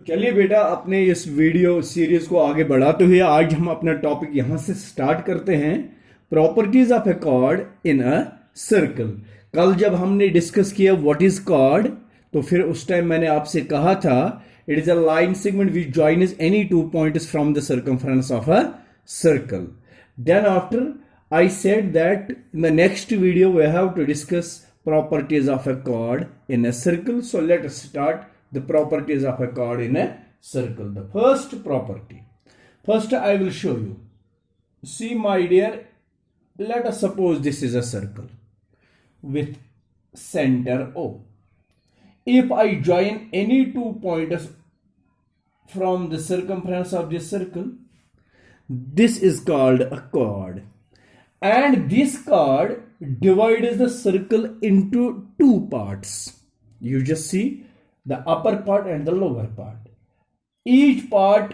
चलिए बेटा, अपने इस वीडियो सीरीज को आगे बढ़ाते हुए आज हम अपना टॉपिक यहां से स्टार्ट करते हैं। Properties of a chord in a circle. कल जब हमने डिस्कस किया व्हाट इज कॉर्ड, तो फिर उस टाइम मैंने आपसे कहा था it is a line segment which joins any two points from the circumference of a circle. Then after I said that in the next video we have to discuss properties of a chord in a circle. So let us start the properties of a chord in a circle. The first property. First I will show you. See my dear, let us suppose this is a circle with center O. If I join any two points from the circumference of this circle, this is called a chord. And this chord divides the circle into two parts. You just see the upper part and the lower part. Each part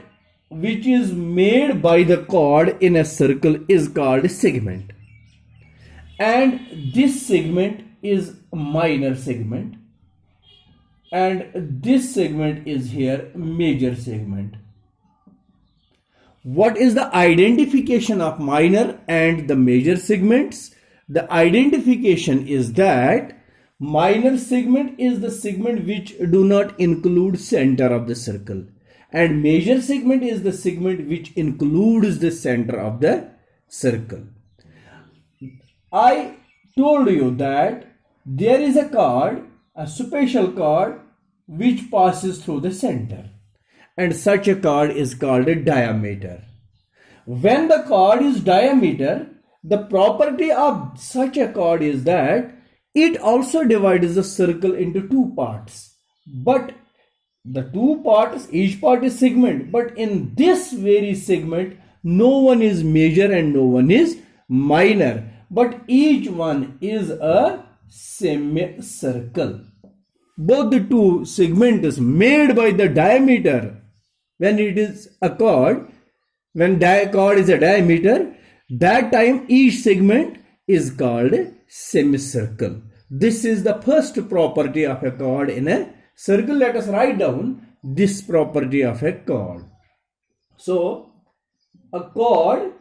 which is made by the chord in a circle is called segment. And this segment is minor segment. And this segment is here major segment. What is the identification of minor and the major segments? The identification is that minor segment is the segment which do not include center of the circle, and major segment is the segment which includes the center of the circle. I told you that there is a chord, a special chord which passes through the center, and such a chord is called a diameter. When the chord is diameter, the property of such a chord is that it also divides the circle into two parts. But the two parts, each part is segment, but in this very segment, no one is major and no one is minor, but each one is a semicircle. Both the two segments made by the diameter, when it is a chord, when chord is a diameter, that time each segment is called a semicircle. This is the first property of a chord in a circle. Let us write down this property of a chord. So, a chord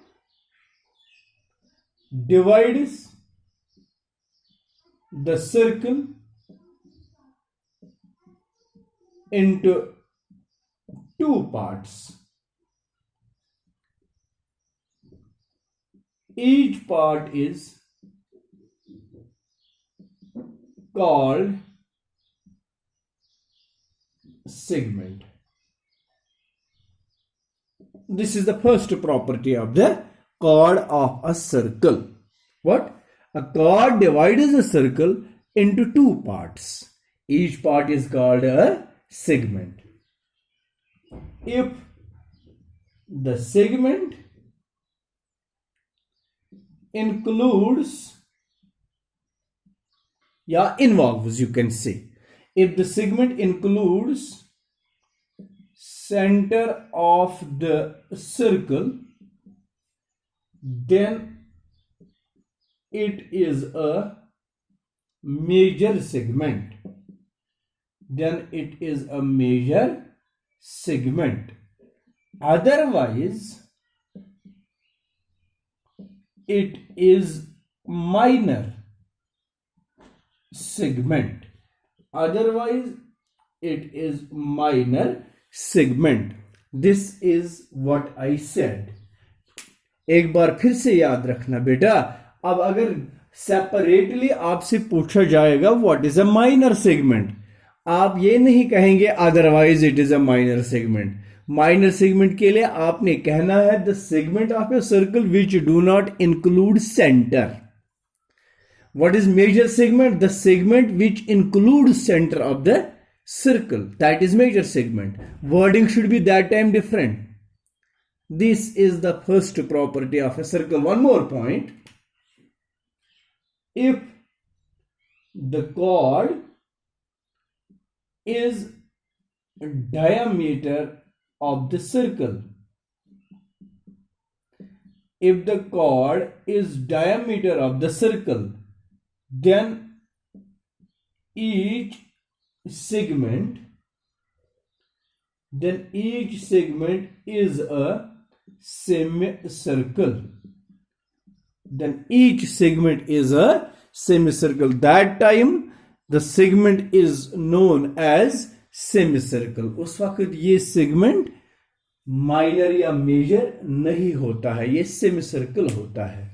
divides the circle into two parts. Each part is called segment. This is the first property of the chord of a circle. What? A chord divides a circle into two parts. Each part is called a segment. If the segment includes, involves, you can say, if the segment includes center of the circle, then it is a major segment. Then it is a major segment. Otherwise, it is minor segment. Otherwise, it is minor segment. This is what I said. एक बार फिर से याद रखना बेटा, अब अगर separately आपसे पूछा जाएगा what is a minor segment, आप ये नहीं कहेंगे otherwise it is a minor segment. Minor segment के लिए आपने कहना है the segment of a circle which do not include centre. What is major segment? The segment which includes center of the circle, that is major segment. Wording should be that time different. This is the first property of a circle. One more point. If the chord is diameter of the circle, if the chord is diameter of the circle, then each segment then each segment is a semicircle. Then each segment is a semicircle. That time the segment is known as semicircle. उस वक्त ये segment minor या major नहीं होता है, ये semicircle होता है।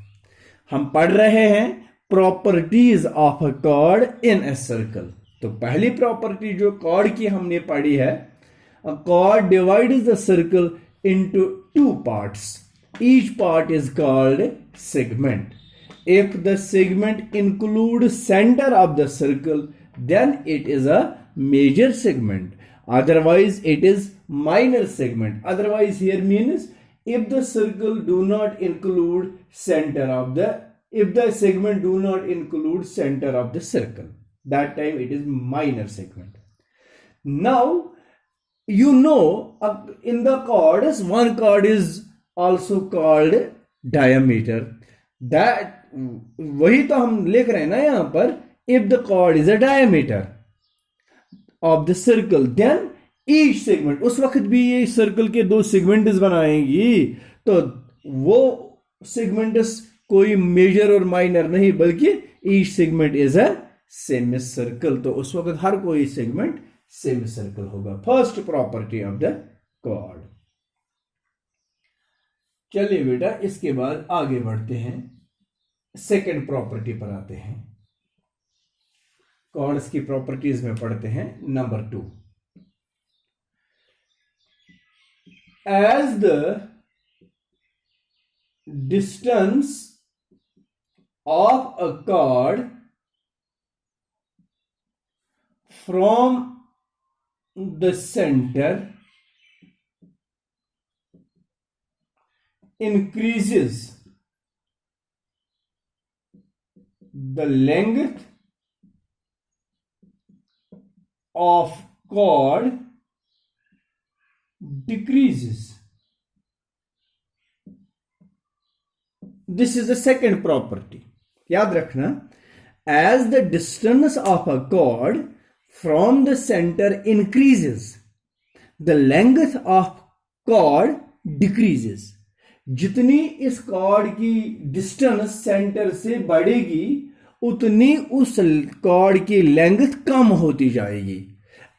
हम पढ़ रहे हैं properties of a chord in a circle. तो पहली प्रॉपर्टी जो कॉर्ड की हमने पढ़ी है, a chord divides the circle into two parts, each part is called segment. If the segment include centre of the circle then it is a major segment, otherwise it is minor segment. Otherwise here means if the circle do not include center of the, if the segment do not include center of the circle, that time it is minor segment. Now you know in the chords one chord is also called diameter. that वही तो हम लिख रहे हैं ना यहां पर, if the chord is a diameter of the circle then each segment, उस वक्त भी ये सर्कल के दो सेगमेंट्स बनाएंगी, तो वो सेगमेंट्स कोई मेजर और माइनर नहीं बल्कि each segment is a semicircle। तो उस वक्त हर कोई सेगमेंट सेमीसर्कल होगा। First property of the chord. चलिए बेटा इसके बाद आगे बढ़ते हैं, सेकंड प्रॉपर्टी पर आते हैं। कॉर्ड्स की प्रॉपर्टीज में पढ़ते हैं number 2। As the distance of a chord from the centre increases, the length of cord decreases. This is the second property. याद रखना, as the distance of a cord from the center increases, the length of cord decreases. जितनी इस cord की distance centre से बढ़ेगी उतनी उस cord की लेंथ कम होती जाएगी।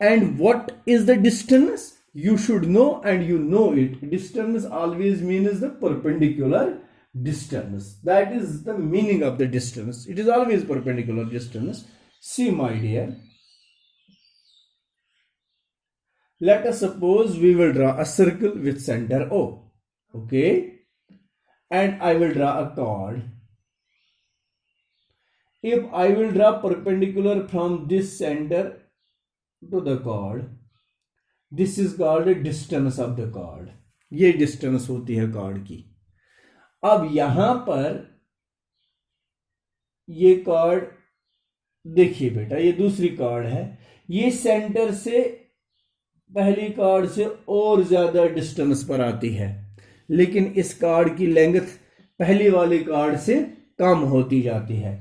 And what is the distance? You should know and you know it. Distance always means the perpendicular distance. That is the meaning of the distance. It is always perpendicular distance. See my dear, let us suppose we will draw a circle with center O, okay, and I will draw a chord. If I will draw perpendicular from this center to the chord, this is called the distance of the chord. ये distance होती है chord की। अब यहां पर ये chord देखिए बेटा, ये दूसरी chord है, ये सेंटर से पहली कार्ड से और ज्यादा डिस्टेंस पर आती है, लेकिन इस कार्ड की लेंथ पहली वाली कार्ड से कम होती जाती है।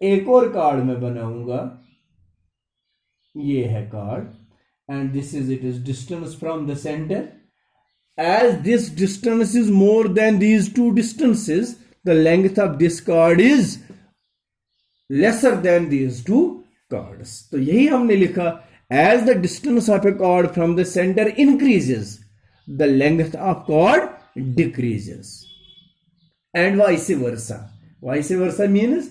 एक और कार्ड में बनाऊंगा, ये है chord and this is it is distance from the centre. As this distance is more than these two distances, the length of this chord is lesser than these two chords. तो यही हमने लिखा, as the distance of a chord from the center increases, the length of chord decreases, and vice versa. Vice versa means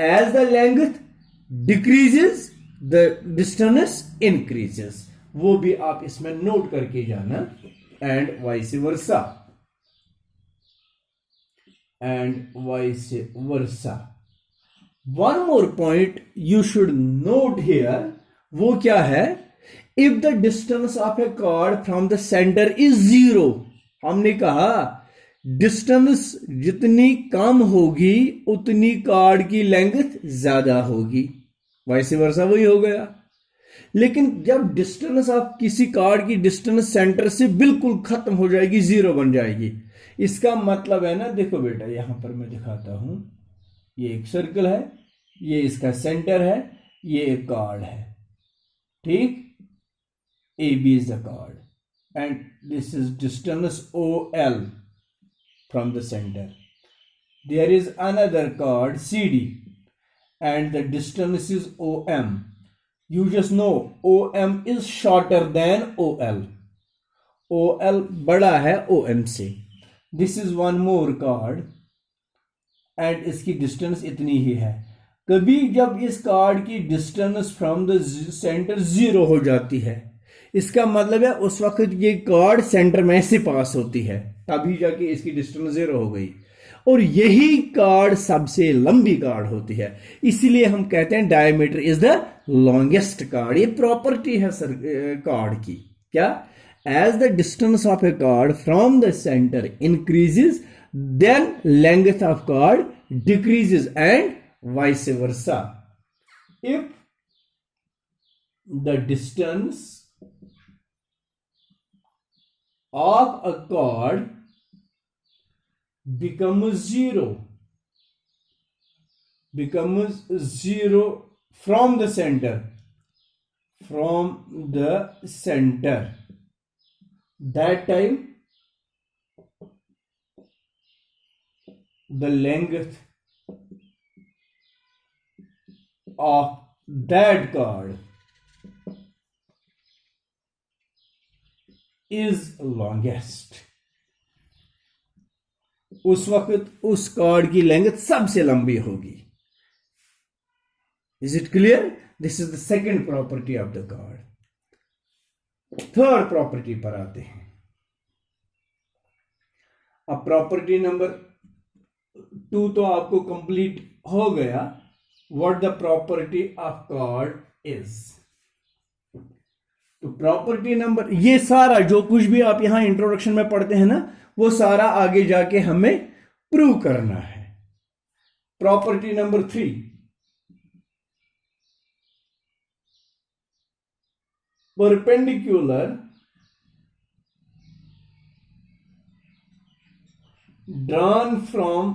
as the length decreases, the distance increases. वो भी आप इसमें note करके जाना, and vice versa, and vice versa. One more point you should note here. वो क्या है? If the distance of a chord from the centre is 0, हमने कहा डिस्टेंस जितनी कम होगी उतनी कॉर्ड की लेंथ ज्यादा होगी, वैसे वर्षा वही हो गया। लेकिन जब डिस्टेंस ऑफ किसी कॉर्ड की डिस्टेंस सेंटर से बिल्कुल खत्म हो जाएगी, 0 बन जाएगी, इसका मतलब है ना, देखो बेटा यहां पर मैं दिखाता हूं, ये एक सर्कल है, ये इसका सेंटर है, ये एक कॉर्ड है, ठीक, A B is the chord. and this is distance OL from the center. There is another chord CD and the distance is OM. You just know OM is shorter than OL. OL बड़ा है OM से. This is one more chord and इसकी distance इतनी ही है. कभी जब इस card की डिस्टेंस फ्रॉम द सेंटर 0 हो जाती है, इसका मतलब है उस वक्त ये कार्ड सेंटर में से पास होती है, तभी जाके इसकी डिस्टेंस 0 हो गई. और यही कार्ड सबसे लंबी कार्ड होती है, इसीलिए हम कहते हैं diameter is the longest chord. ये प्रॉपर्टी है सर कार्ड की. क्या? As the distance of a chord from the centre increases, then length of chord decreases and vice versa. If the distance of a chord becomes zero from the center, that time the length of that chord is longest. उस वक्त उस card की length सबसे लंबी होगी. Is it clear? This is the second property of the chord. Third property पर आते हैं. अब प्रॉपर्टी नंबर 2 तो आपको कंप्लीट हो गया. What the property of chord is. तो प्रॉपर्टी नंबर, ये सारा जो कुछ भी आप यहां इंट्रोडक्शन में पढ़ते हैं ना, वो सारा आगे जाके हमें प्रूव करना है. Property number 3, perpendicular drawn from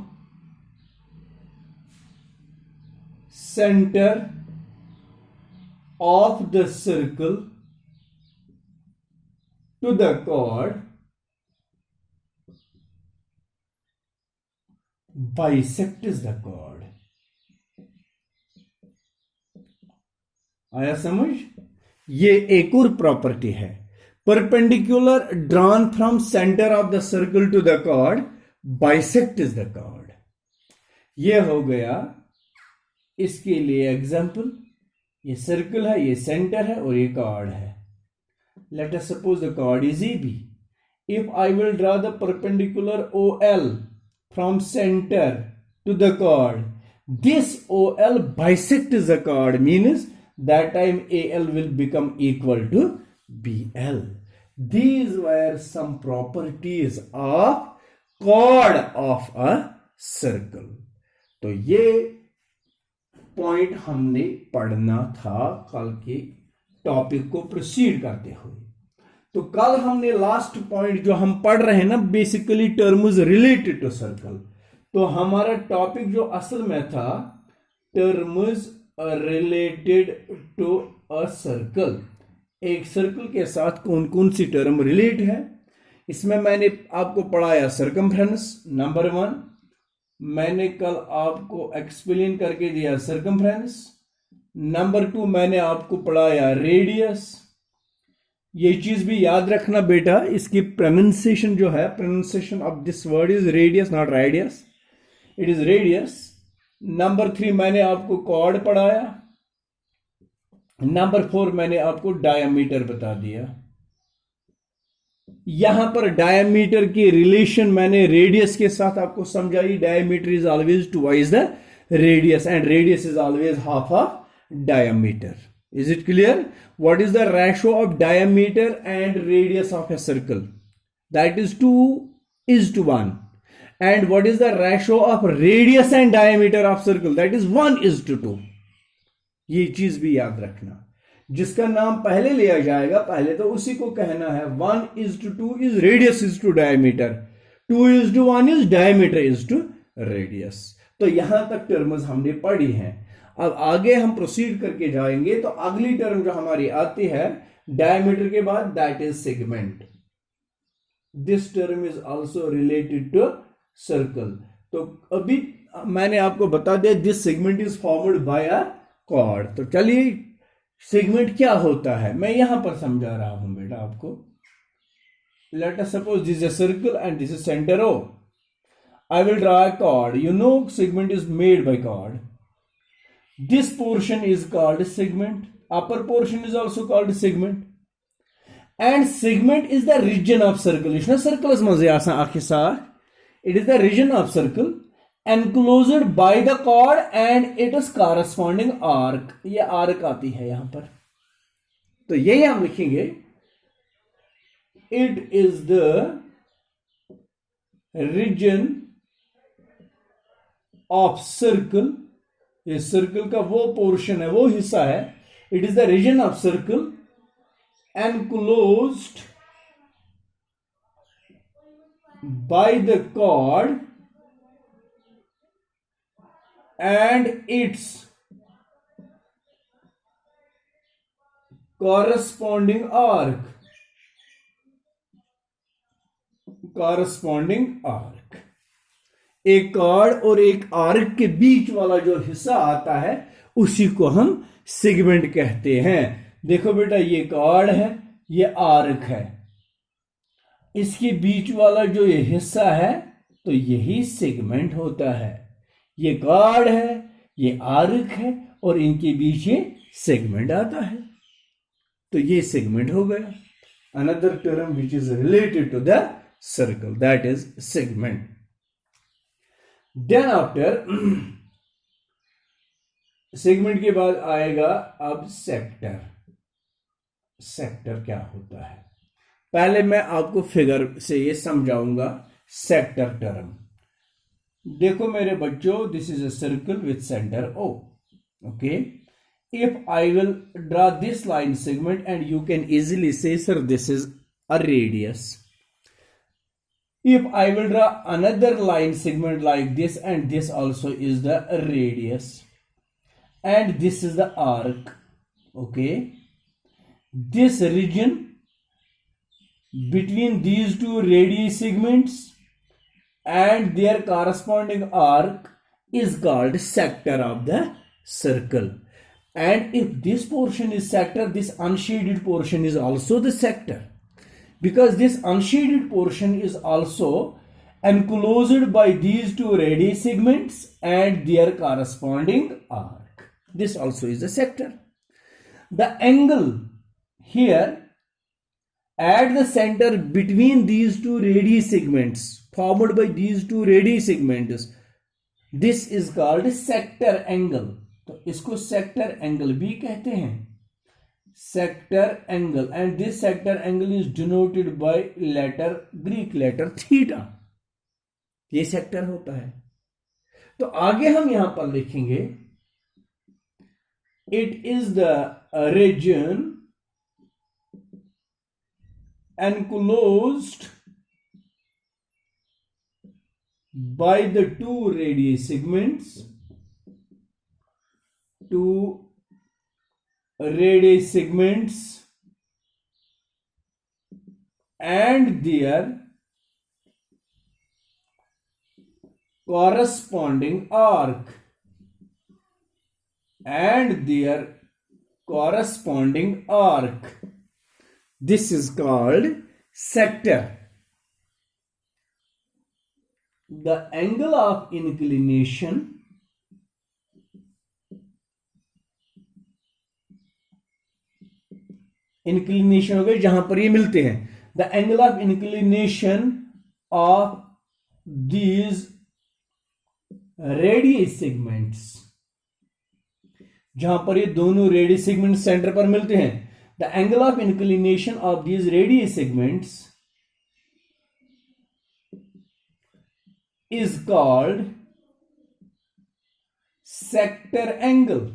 center of the circle to the chord bisects the chord. आया समझ? ये एक और प्रॉपर्टी है. Perpendicular drawn from centre of the circle to the chord bisects the chord. ये हो गया इसके लिए एग्जाम्पल. ये सर्कल है, ये सेंटर है और ये कार्ड है. Let us suppose the chord is AB. If I will draw the perpendicular OL from centre to the chord, this OL bisects the chord, means that time AL will become equal to BL. These were some properties of chord of a circle. तो ये point हमने पढ़ना था कल के topic को proceed करते हुए. तो कल हमने लास्ट पॉइंट जो हम पढ़ रहे हैं ना, basically terms related to circle. तो हमारा टॉपिक जो असल में था, terms related to a circle. एक सर्कल के साथ कौन कौन सी टर्म रिलेट है, इसमें मैंने आपको पढ़ाया सर्कमफ्रेंस नंबर 1. मैंने कल आपको एक्सप्लेन करके दिया सर्कमफ्रेंस नंबर 2. मैंने आपको पढ़ाया रेडियस. ये चीज भी याद रखना बेटा, इसकी प्रोनाउंसिएशन जो है, pronunciation of this word is radius, not radius, it is radius. Number 3 मैंने आपको कॉर्ड पढ़ाया. नंबर 4 मैंने आपको डायमीटर बता दिया. यहां पर डायमीटर की रिलेशन मैंने रेडियस के साथ आपको समझाई. Diameter is always twice the radius and radius is always half of diameter. Is it clear? What is the ratio of diameter and radius of a circle? That is 2:1. And what is the ratio of radius and diameter of circle? That is 1:2. ये चीज भी याद रखना. जिसका नाम पहले लिया जाएगा, पहले तो उसी को कहना है. 1:2 is radius is to diameter, 2:1 is diameter is to radius. तो यहां तक टर्म्स हमने पढ़ी हैं. अब आगे हम प्रोसीड करके जाएंगे. तो अगली टर्म जो हमारी आती है डायमीटर के बाद, that is segment. This term is also related to circle. तो अभी मैंने आपको बता दिया this segment is formed by a chord. तो चलिए सेगमेंट क्या होता है मैं यहां पर समझा रहा हूं बेटा आपको। Late us suppose this is a circle and this is centre O. I will draw a chord. You know segment is made by chord. This portion is called segment. Upper portion is also called segment. And segment is the region of circle. You know circle is it is the region of circle enclosed by the chord and it is corresponding arc. ये arc आती है यहां पर। तो यही हम लिखेंगे it is the region of circle. ये सर्कल का वो पोर्शन है वो हिस्सा है। It is the region of circle enclosed by the chord and its corresponding arc. एक कॉर्ड और एक आर्क के बीच वाला जो हिस्सा आता है उसी को हम सेगमेंट कहते हैं। देखो बेटा ये कॉर्ड है ये आर्क है, इसके बीच वाला जो ये हिस्सा है तो यही सेगमेंट होता है। ये कॉर्ड है ये आर्क है और इनके बीच ये सेगमेंट आता है तो ये सेगमेंट हो गया। Another term which is related to the circle that is segment. Then after segment के बाद आएगा अब सेक्टर। सेक्टर क्या होता है पहले मैं आपको फिगर से ये समझाऊंगा सेक्टर टर्म। देखो मेरे बच्चों this is a circle with centre O. Okay if I will draw this line segment and you can easily say sir this is a radius. If I will draw another line segment like this and this also is the radius and this is the arc, okay, this region between these two radii segments and their corresponding arc is called sector of the circle. And if this portion is sector, this unshaded portion is also the sector. Because this unshaded portion is also enclosed by these two radii segments and their corresponding arc. This also is a sector. The angle here at the center between these two radii segments formed by these two radii segments, this is called sector angle. तो इसको sector angle भी कहते हैं। sector angle and this sector angle is denoted by letter Greek letter theta. ये sector होता है। तो आगे हम यहां पर लिखेंगे it is the region enclosed by the two radii segments, and their corresponding arc This is called sector. The angle of inclination हो गए जहां पर ये मिलते हैं। The angle of inclination of these radius segments, जहां पर ये दोनों रेडियस सेगमेंट सेंटर पर मिलते हैं, the angle of inclination of these radius segments is called sector angle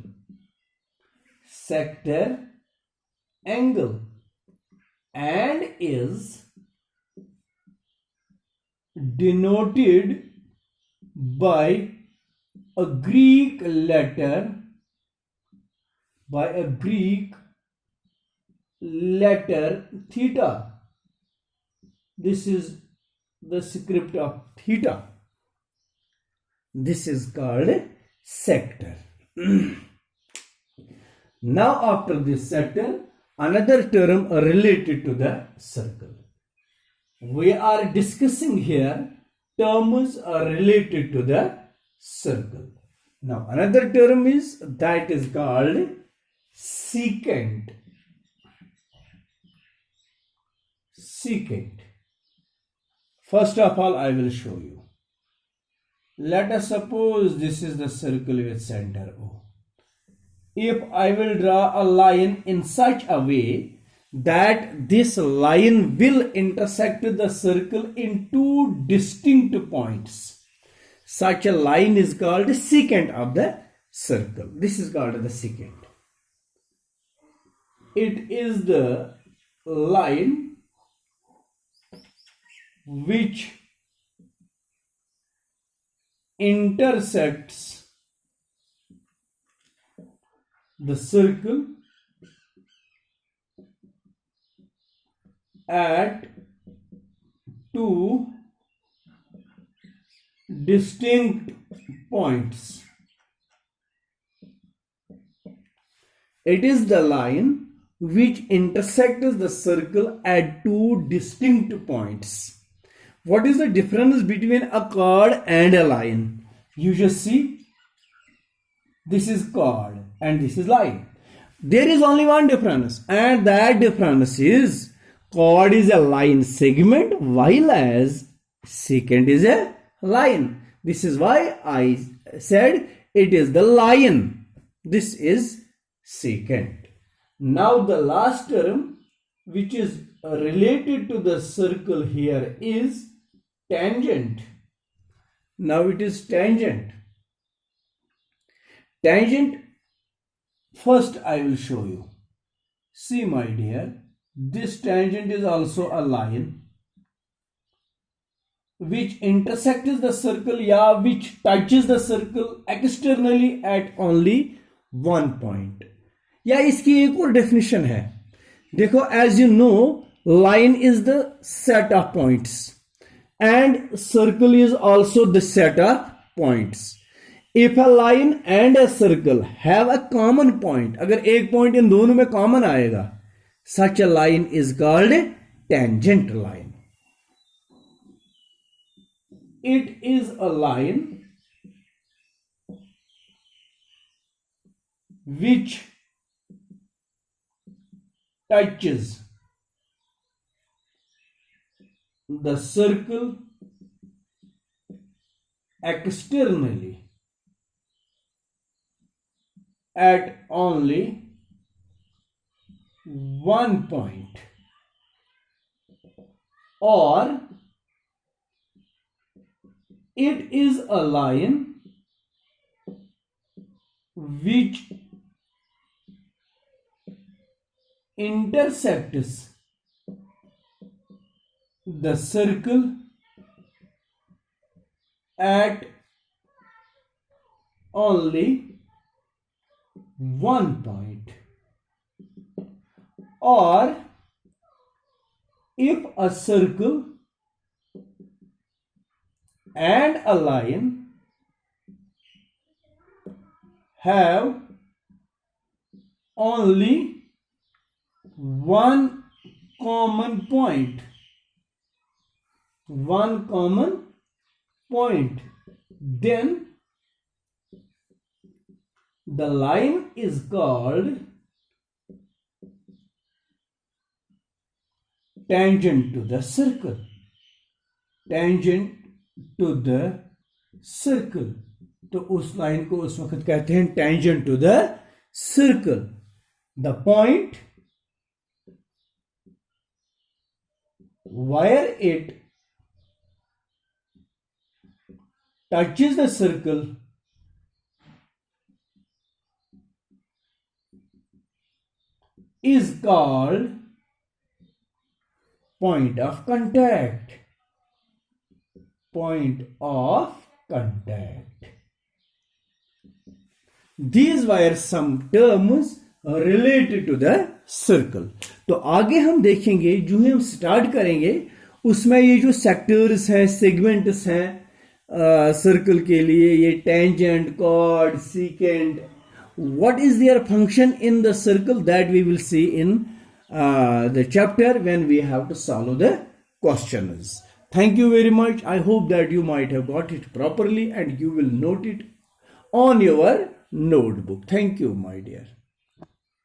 and is denoted by a Greek letter theta. this is the script of theta. This is called sector. Now after this sector, another term related to the circle. We are discussing here terms are related to the circle. Now another term is that is called secant. Secant. First of all, I will show you. Let us suppose this is the circle with center O. If I will draw a line in such a way that this line will intersect the circle in two distinct points, such a line is called secant of the circle. This is called the secant. It is the line which intersects the circle at two distinct points. It is the line which intersects the circle at two distinct points. What is the difference between a chord and a line? You just see, this is chord and this is line. There is only one difference, and that difference is chord is a line segment while as secant is a line. This is why I said it is the line. This is secant. Now the last term which is related to the circle here is tangent. Now it is tangent. Tangent, first I will show you. See my dear, this tangent is also a line which intersects the circle, which touches the circle externally at only one point. या इसकी एक और definition है. देखो, as you know, line is the set of points and circle is also the set of points. If a line and a circle have a common point, अगर एक point इन दोनों में common आएगा, such a line is called tangent line. It is a line which touches the circle externally at only one point, or it is a line which intersects the circle at only one point, or if a circle and a line have only one common point, then the line is called tangent to the circle. Tangent to the circle. तो उस line को उस वक्त कहते हैं tangent to the circle. The point where it touches the circle is called point of contact. Point of contact. These were some terms related to the circle. तो आगे हम देखेंगे, जो हम स्टार्ट करेंगे उसमें ये जो सेक्टर्स हैं, सेगमेंट्स हैं सर्कल के लिए, ये tangent, chord, secant, what is their function in the circle, that we will see in the chapter when we have to solve the questions. Thank you very much. I hope that you might have got it properly and you will note it on your notebook. Thank you, my dear.